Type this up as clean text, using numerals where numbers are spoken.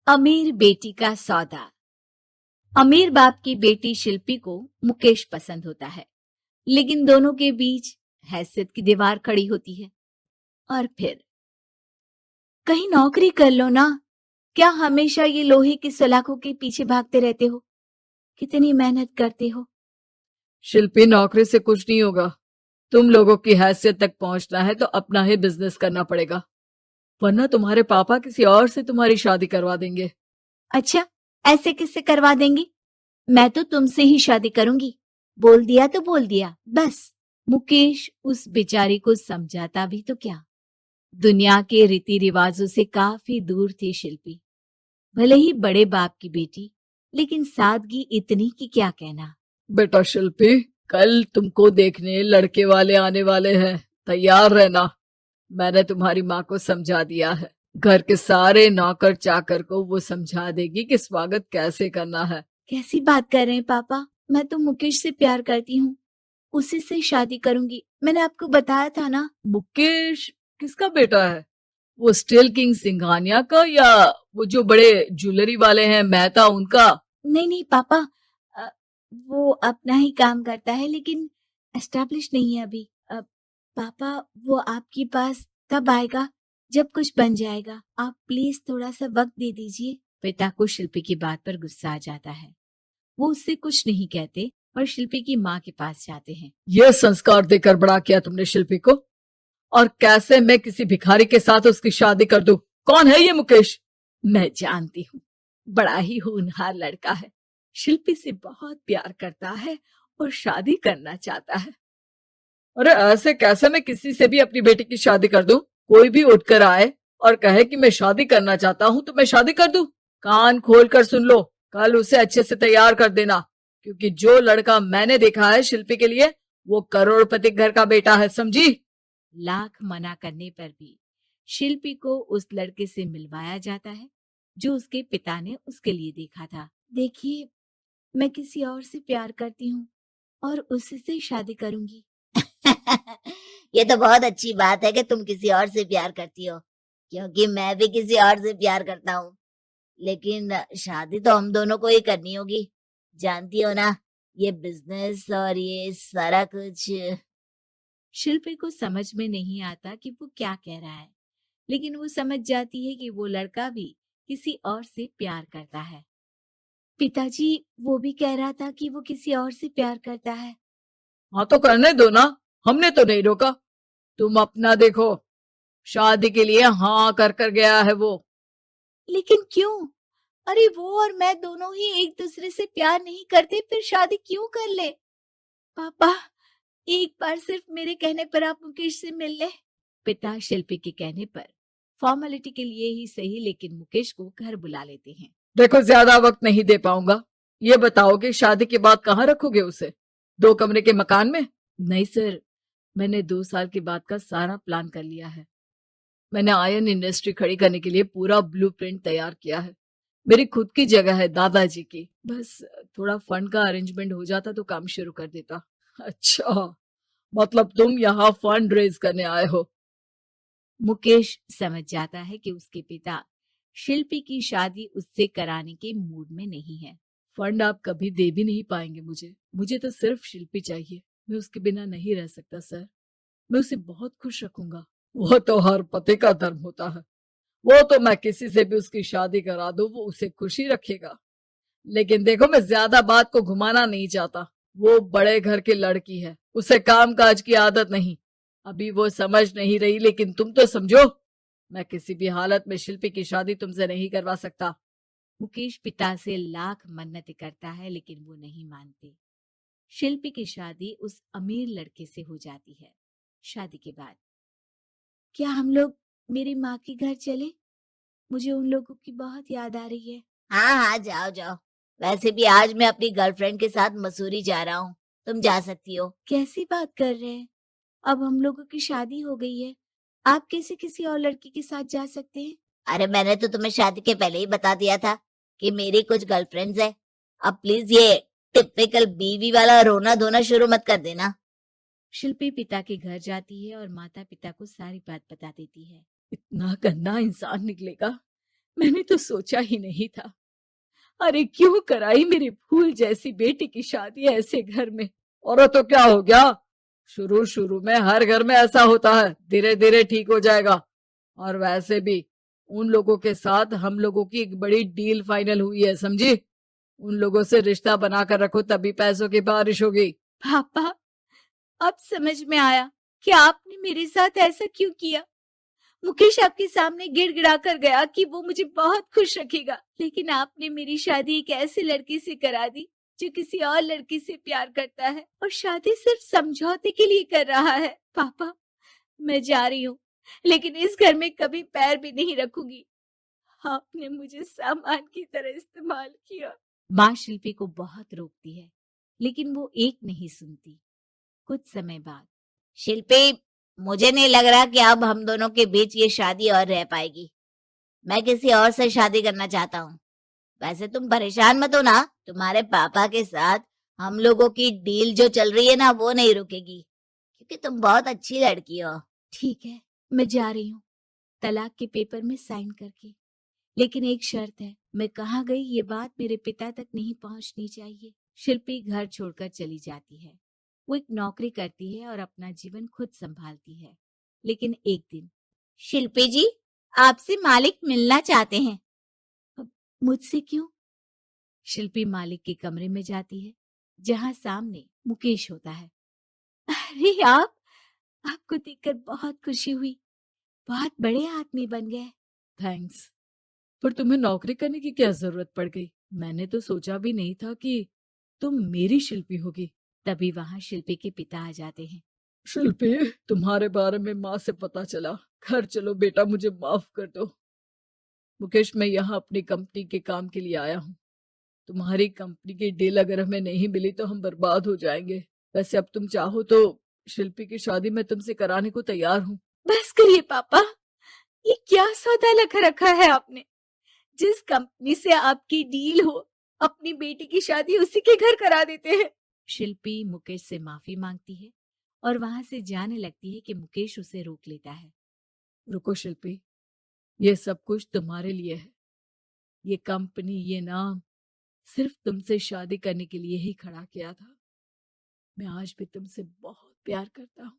अमीर बेटी का सौदा। अमीर बाप की बेटी शिल्पी को मुकेश पसंद होता है, लेकिन दोनों के बीच हैसियत की दीवार खड़ी होती है। और फिर कहीं नौकरी कर लो ना, क्या हमेशा ये लोहे की सलाखों के पीछे भागते रहते हो? कितनी मेहनत करते हो। शिल्पी, नौकरी से कुछ नहीं होगा। तुम लोगों की हैसियत तक पहुंचना है तो अपना ही बिजनेस करना पड़ेगा, वरना तुम्हारे पापा किसी और से तुम्हारी शादी करवा देंगे। अच्छा, ऐसे किससे करवा देंगी? मैं तो तुमसे ही शादी करूंगी। बोल दिया तो बोल दिया, बस। मुकेश उस बेचारी को समझाता भी तो क्या। दुनिया के रीति रिवाजों से काफी दूर थी शिल्पी। भले ही बड़े बाप की बेटी, लेकिन सादगी इतनी कि क्या कहना। बेटा शिल्पी, कल तुमको देखने लड़के वाले आने वाले हैं, तैयार रहना। मैंने तुम्हारी माँ को समझा दिया है। घर के सारे नौकर चाकर को वो समझा देगी कि स्वागत कैसे करना है। कैसी बात कर रहे हैं पापा? मैं तो मुकेश से प्यार करती हूँ, उसी से शादी करूंगी। मैंने आपको बताया था ना। मुकेश किसका बेटा है? वो स्टील किंग सिंघानिया का, या वो जो बड़े ज्वेलरी वाले हैं मेहता, उनका? नहीं नहीं पापा, अ, वो अपना ही काम करता है, लेकिन एस्टेब्लिश नहीं है अभी। पापा, वो आपके पास तब आएगा जब कुछ बन जाएगा। आप प्लीज थोड़ा सा वक्त दे दीजिए। पिता को शिल्पी की बात पर गुस्सा आ जाता है। वो उससे कुछ नहीं कहते और शिल्पी की माँ के पास जाते हैं। ये संस्कार देकर बड़ा किया तुमने शिल्पी को, और कैसे मैं किसी भिखारी के साथ उसकी शादी कर दूं? कौन है ये मुकेश? मैं जानती हूँ, बड़ा ही होनहार लड़का है। शिल्पी से बहुत प्यार करता है और शादी करना चाहता है। अरे ऐसे कैसे मैं किसी से भी अपनी बेटी की शादी कर दूं? कोई भी उठकर आए और कहे कि मैं शादी करना चाहता हूं तो मैं शादी कर दूं? कान खोल कर सुन लो, कल उसे अच्छे से तैयार कर देना, क्योंकि जो लड़का मैंने देखा है शिल्पी के लिए, वो करोड़पति घर का बेटा है, समझी? लाख मना करने पर भी शिल्पी को उस लड़के से मिलवाया जाता है जो उसके पिता ने उसके लिए देखा था। देखिए, मैं किसी और से प्यार करती हूँ और उसी से शादी करूंगी। ये तो बहुत अच्छी बात है कि तुम किसी और से प्यार करती हो, क्योंकि मैं भी किसी और से प्यार करता हूँ। लेकिन शादी तो हम दोनों को ही करनी होगी, जानती हो ना, ये बिजनेस और ये सारा कुछ। शिल्पी को समझ में नहीं आता कि वो क्या कह रहा है, लेकिन वो समझ जाती है कि वो लड़का भी किसी और से प्यार करता है। पिताजी, वो भी कह रहा था कि वो किसी और से प्यार करता है। हाँ तो करने दो ना, हमने तो नहीं रोका। तुम अपना देखो, शादी के लिए हाँ कर कर गया है वो। लेकिन क्यों? अरे वो और मैं दोनों ही एक दूसरे से प्यार नहीं करते, फिर शादी क्यों कर ले? पापा, एक बार सिर्फ मेरे कहने पर आप मुकेश से मिल ले। पिता शिल्पी के कहने पर फॉर्मेलिटी के लिए ही सही, लेकिन मुकेश को घर बुला लेते हैं। देखो, ज्यादा वक्त नहीं दे पाऊंगा। ये बताओ कि शादी के बाद कहाँ रखोगे उसे? 2 कमरे के मकान में? नहीं सर, मैंने 2 साल के बाद का सारा प्लान कर लिया है। मैंने आयरन इंडस्ट्री खड़ी करने के लिए पूरा ब्लूप्रिंट तैयार किया है। मेरी खुद की जगह है दादाजी की, बस थोड़ा फंड का अरेंजमेंट हो जाता तो काम शुरू कर देता। अच्छा, मतलब तुम यहाँ फंड रेज करने आए हो? मुकेश समझ जाता है कि उसके पिता शिल्पी की शादी उससे कराने के मूड में नहीं है। फंड आप कभी दे भी नहीं पाएंगे मुझे। मुझे तो सिर्फ शिल्पी चाहिए। मैं उसके बिना नहीं रह सकता सर। मैं उसे बहुत खुश रखूंगा। वो तो हर पति का धर्म होता है। वो तो मैं किसी से भी उसकी शादी करा दूं, वो उसे खुशी रखेगा। लेकिन देखो, मैं ज्यादा बात को घुमाना नहीं चाहता। वो बड़े घर की लड़की है, उसे काम काज की आदत नहीं। अभी वो समझ नहीं रही, लेकिन तुम तो समझो। मैं किसी भी हालत में शिल्पी की शादी तुमसे नहीं करवा सकता। मुकेश पिता से लाख मन्नतें करता है, लेकिन वो नहीं मानते। शिल्पी की शादी उस अमीर लड़के से हो जाती है। शादी के बाद क्या हम लोग मेरी माँ के घर चले? मुझे उन लोगों की बहुत याद आ रही है। हाँ हाँ, जाओ जाओ। वैसे भी आज मैं अपनी गर्लफ्रेंड के साथ मसूरी जा रहा हूँ, तुम जा सकती हो। कैसी बात कर रहे हैं? अब हम लोगों की शादी हो गई है, आप कैसे किसी और लड़की के साथ जा सकते हैं? अरे मैंने तो तुम्हें शादी के पहले ही बता दिया था कि मेरी कुछ गर्लफ्रेंड्स है। अब प्लीज ये टिपिकल बीवी वाला रोना धोना शुरू मत कर देना। शिल्पी पिता के घर जाती है और माता पिता को सारी बात बता देती है। इतना गंदा इंसान निकलेगा, मैंने तो सोचा ही नहीं था। अरे क्यों कराई मेरी फूल जैसी बेटी की शादी ऐसे घर में। और तो क्या हो गया, शुरू शुरू में हर घर में ऐसा होता है, धीरे धीरे ठीक हो जाएगा। और वैसे भी उन लोगों के साथ हम लोगों की एक बड़ी डील फाइनल हुई है, समझी। उन लोगों से रिश्ता बनाकर रखो, तभी पैसों की बारिश होगी। पापा, अब समझ में आया कि आपने मेरे साथ ऐसा क्यों किया। मुकेश आपके सामने गिड़गिड़ा कर गया कि वो मुझे बहुत खुश रखेगा, लेकिन आपने मेरी शादी एक ऐसे लड़के से करा दी जो किसी और लड़की से प्यार करता है और शादी सिर्फ समझौते के लिए कर रहा है। पापा, मैं जा रही हूँ, लेकिन इस घर में कभी पैर भी नहीं रखूंगी। आपने मुझे सामान की तरह इस्तेमाल किया। माँ शिल्पी को बहुत रोकती है, लेकिन वो एक नहीं सुनती। कुछ समय बाद, शिल्पी, मुझे नहीं लग रहा कि अब हम दोनों के बीच ये शादी और रह पाएगी। मैं किसी और से शादी करना चाहता हूँ। वैसे तुम परेशान मत हो ना, तुम्हारे पापा के साथ हम लोगों की डील जो चल रही है ना, वो नहीं रुकेगी, क्योंकि तुम बहुत अच्छी लड़की हो। ठीक है, मैं जा रही हूँ, तलाक के पेपर में साइन करके। लेकिन एक शर्त है, मैं कहाँ गई ये बात मेरे पिता तक नहीं पहुंचनी चाहिए। शिल्पी घर छोड़कर चली जाती है। वो एक नौकरी करती है और अपना जीवन खुद संभालती है। लेकिन एक दिन, शिल्पी जी, आपसे मालिक मिलना चाहते हैं। अब मुझसे क्यों? शिल्पी मालिक के कमरे में जाती है, जहां सामने मुकेश होता है। अरे आप, आपको देखकर बहुत खुशी हुई, बहुत बड़े आदमी बन गए। थैंक्स, पर तुम्हें नौकरी करने की क्या जरूरत पड़ गई। मैंने तो सोचा भी नहीं था कि तुम मेरी शिल्पी होगी। तभी वहां शिल्पी के पिता आ जाते हैं। शिल्पी, तुम्हारे बारे में माँ से पता चला। घर चलो बेटा, मुझे माफ कर दो। मुकेश, मैं यहाँ अपनी कंपनी के काम के लिए आया हूँ। तुम्हारी कंपनी की डील अगर हमें नहीं मिली तो हम बर्बाद हो जाएंगे। वैसे अब तुम चाहो तो शिल्पी की शादी मैं तुमसे कराने को तैयार हूँ। बस करिए पापा, ये क्या सौदा लगा रखा है आपने। जिस कंपनी से आपकी डील हो, अपनी बेटी की शादी उसी के घर करा देते हैं। शिल्पी मुकेश से माफी मांगती है और वहां से जाने लगती है कि मुकेश उसे रोक लेता है। रुको शिल्पी, ये सब कुछ तुम्हारे लिए है। ये कंपनी, ये नाम सिर्फ तुमसे शादी करने के लिए ही खड़ा किया था। मैं आज भी तुमसे बहुत प्यार करता हूँ।